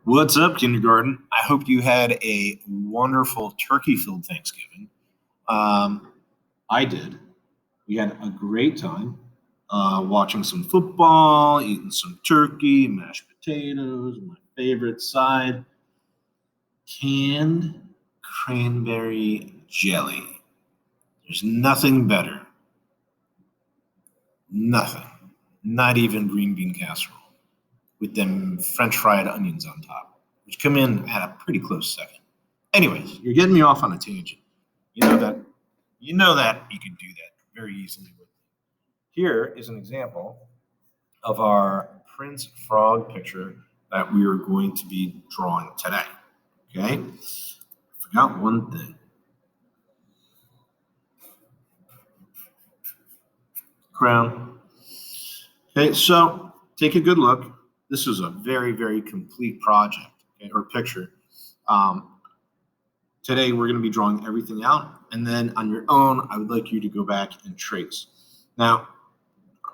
What's up, kindergarten? I hope you had a wonderful turkey-filled Thanksgiving. I did. We had a great time watching some football, eating some turkey, mashed potatoes, my favorite side, canned cranberry jelly. There's nothing better. Nothing. Not even green bean casserole with them French fried onions on top, which come in at a pretty close second. Anyways, you're getting me off on a tangent. You know that you could do that very easily with. Here is an example of our Prince Frog picture that we are going to be drawing today. Okay? Forgot one thing. Crown. Okay, so take a good look. This is a very, very complete project, okay, or picture. Today we're going to be drawing everything out, and then on your own, I would like you to go back and trace. Now,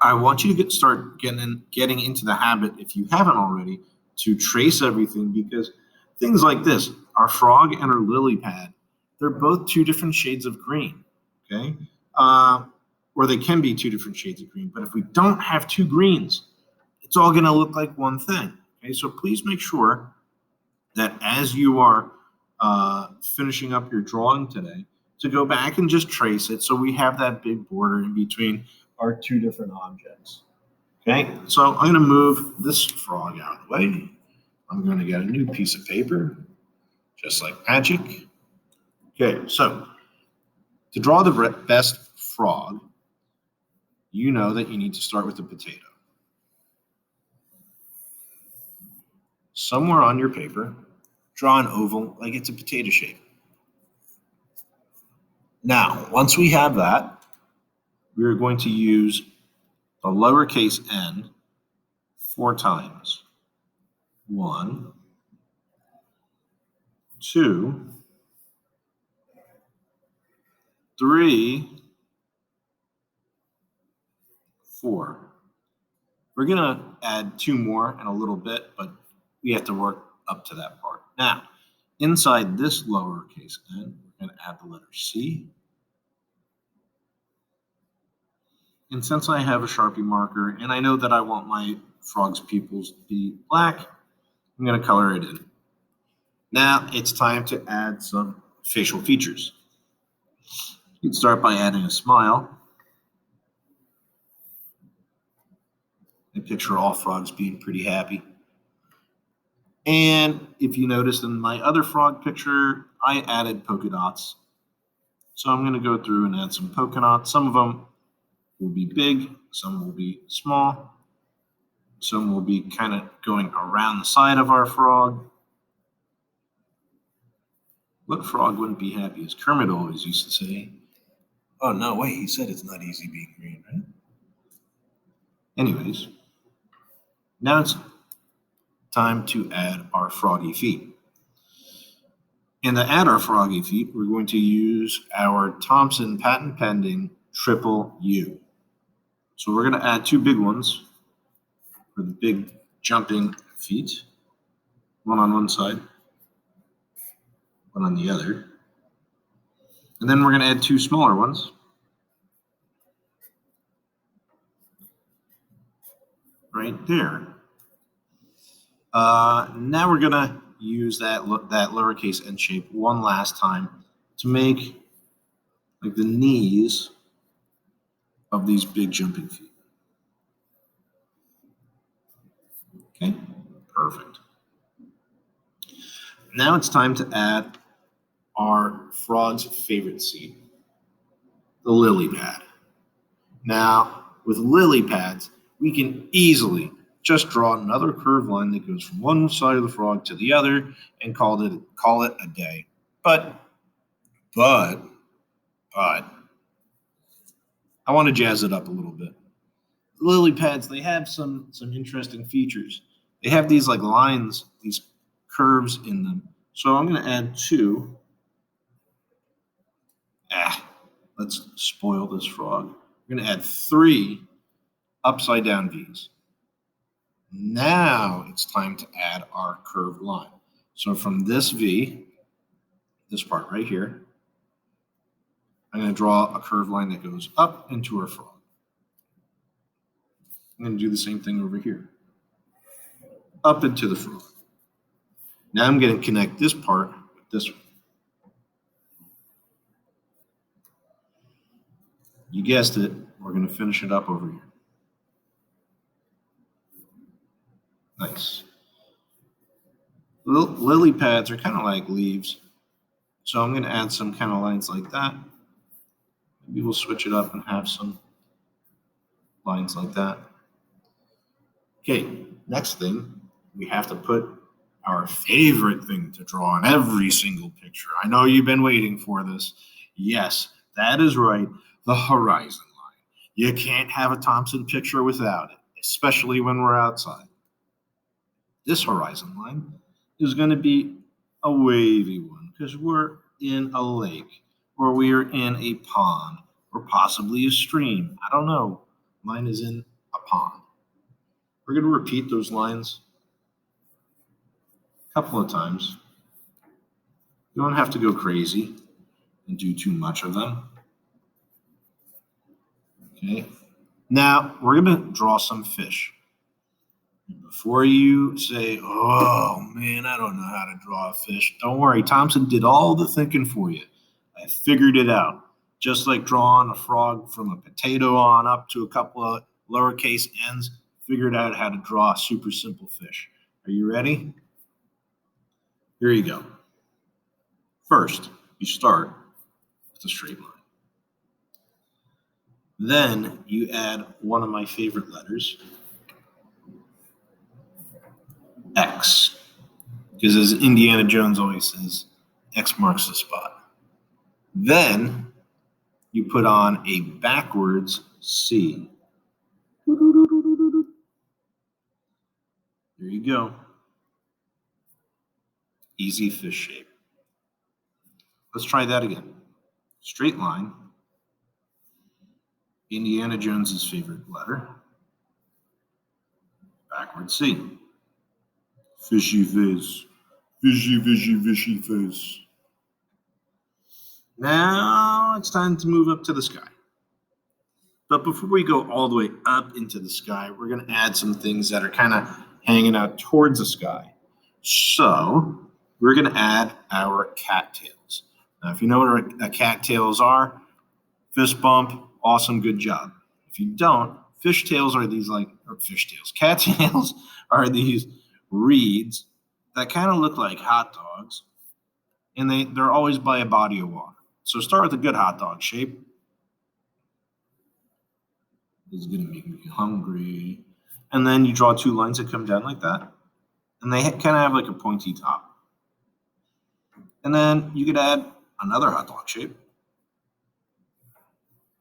I want you to start getting into the habit, if you haven't already, to trace everything, because things like this, our frog and our lily pad, they're both two different shades of green, okay? Or they can be two different shades of green, but if we don't have two greens, it's all going to look like one thing, okay? So please make sure that as you are finishing up your drawing today, to go back and just trace it so we have that big border in between our two different objects. Okay, so I'm going to move this frog out of the way. I'm going to get a new piece of paper, just like magic. Okay, so to draw the best frog, you know that you need to start with the potato. Somewhere on your paper, draw an oval like it's a potato shape. Now, once we have that, we're going to use the lowercase n 4 times. 1, 2, 3, 4. We're going to add 2 more in a little bit, but we have to work up to that part. Now, inside this lowercase n, we're going to add the letter C. And since I have a Sharpie marker, and I know that I want my frog's pupils to be black, I'm going to color it in. Now it's time to add some facial features. You can start by adding a smile. I picture all frogs being pretty happy. And if you noticed in my other frog picture, I added polka dots. So I'm going to go through and add some polka dots. Some of them will be big, some will be small, some will be kind of going around the side of our frog. What frog wouldn't be happy? As Kermit always used to say. Oh, no, wait, he said it's not easy being green, right? Anyways, now it's time to add our froggy feet. And to add our froggy feet, we're going to use our Thompson patent pending Triple U. So we're going to add 2 big ones for the big jumping feet, one on one side, one on the other. And then we're going to add 2 smaller ones. Right there. Now we're going to use that lowercase n shape one last time to make like the knees of these big jumping feet. Okay, perfect. Now it's time to add our frog's favorite seed, the lily pad. Now, with lily pads, we can easily just draw another curved line that goes from one side of the frog to the other and call it a day. But I want to jazz it up a little bit. The lily pads, they have some interesting features. They have these like lines, these curves in them. So I'm going to add 2. Let's spoil this frog. We're going to add 3 upside down V's. Now it's time to add our curved line. So from this V, this part right here, I'm going to draw a curved line that goes up into our frog. I'm going to do the same thing over here. Up into the frog. Now I'm going to connect this part with this one. You guessed it, we're going to finish it up over here. Nice. Lily pads are kind of like leaves. So I'm going to add some kind of lines like that. Maybe we'll switch it up and have some lines like that. Okay, next thing, we have to put our favorite thing to draw in every single picture. I know you've been waiting for this. Yes, that is right, the horizon line. You can't have a Thompson picture without it, especially when we're outside. This horizon line is going to be a wavy one because we're in a lake or we are in a pond or possibly a stream. I don't know. Mine is in a pond. We're going to repeat those lines a couple of times. You don't have to go crazy and do too much of them. Okay. Now we're going to draw some fish. Before you say, oh man, I don't know how to draw a fish, don't worry. Thompson did all the thinking for you. I figured it out. Just like drawing a frog from a potato on up to a couple of lowercase n's, figured out how to draw a super simple fish. Are you ready? Here you go. First, you start with a straight line. Then you add one of my favorite letters, X. Because as Indiana Jones always says, X marks the spot. Then you put on a backwards C. There you go. Easy fish shape. Let's try that again. Straight line. Indiana Jones's favorite letter. Backward C. Fishy face. Fishy, fishy, fishy face. Now it's time to move up to the sky. But before we go all the way up into the sky, we're going to add some things that are kind of hanging out towards the sky. So we're going to add our cattails. Now, if you know what cattails are, fist bump, awesome, good job. If you don't, cattails are these reeds that kind of look like hot dogs, and they're always by a body of water. So start with a good hot dog shape. This is going to make me hungry. And then you draw two lines that come down like that, and they kind of have like a pointy top. And then you could add another hot dog shape.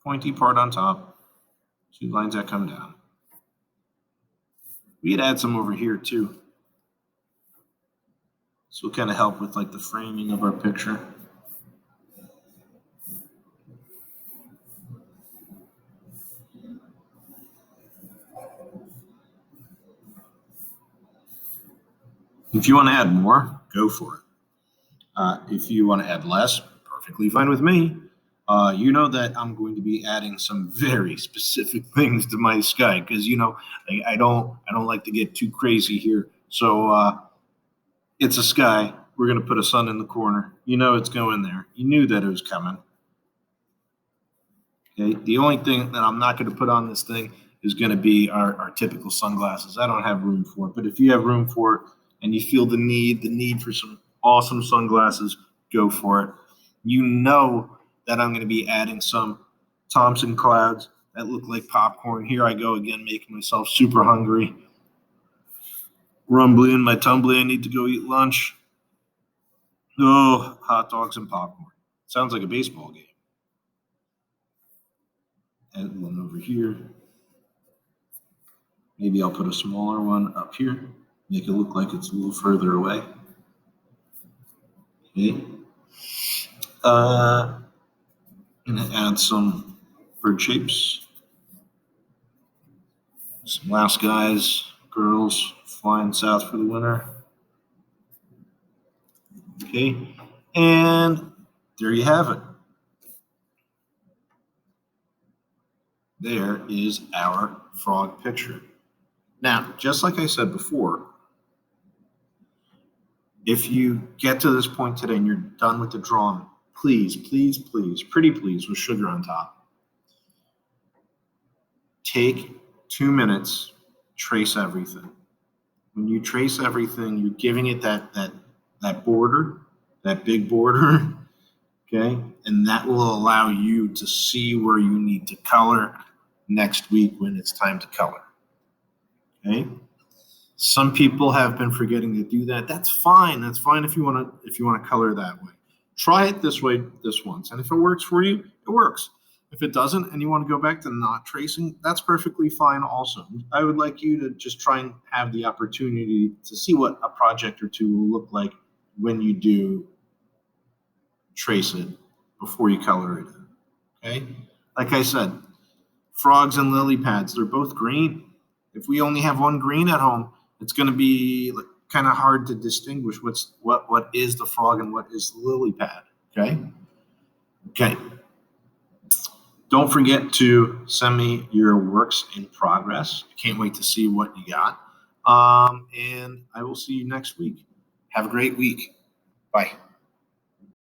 Pointy part on top, two lines that come down. We could add some over here too. This will kind of help with like the framing of our picture. If you want to add more, go for it. If you want to add less, perfectly fine with me. You know that I'm going to be adding some very specific things to my sky because I don't like to get too crazy here. So it's a sky. We're going to put a sun in the corner. You know it's going there. You knew that it was coming. Okay. The only thing that I'm not going to put on this thing is going to be our typical sunglasses. I don't have room for it. But if you have room for it and you feel the need for some awesome sunglasses, go for it. You know that I'm going to be adding some Thompson clouds that look like popcorn. Here I go again, making myself super hungry. Rumbly in my tumbly, I need to go eat lunch. Oh, hot dogs and popcorn. Sounds like a baseball game. Add one over here. Maybe I'll put a smaller one up here. Make it look like it's a little further away. Okay. I'm going to add some bird shapes. Some last guys, Girls flying south for the winter. Okay, and there you have it. There is our frog picture. Now, just like I said before, if you get to this point today and you're done with the drawing, please, please, please, pretty please, with sugar on top, take 2 minutes, trace everything. When you trace everything, you're giving it that border, that big border, okay? And that will allow you to see where you need to color next week when it's time to color, okay? Some people have been forgetting to do that. That's fine. That's fine if you want to color that way. Try it this way this once, and if it works for you, it works. If it doesn't and you want to go back to not tracing, that's perfectly fine also. I would like you to just try and have the opportunity to see what a project or two will look like when you do trace it before you color it in, okay? Like I said, frogs and lily pads, they're both green. If we only have one green at home, it's going to be kind of hard to distinguish what is the frog and what is the lily pad, okay? Okay. Don't forget to send me your works in progress. I can't wait to see what you got. And I will see you next week. Have a great week. Bye.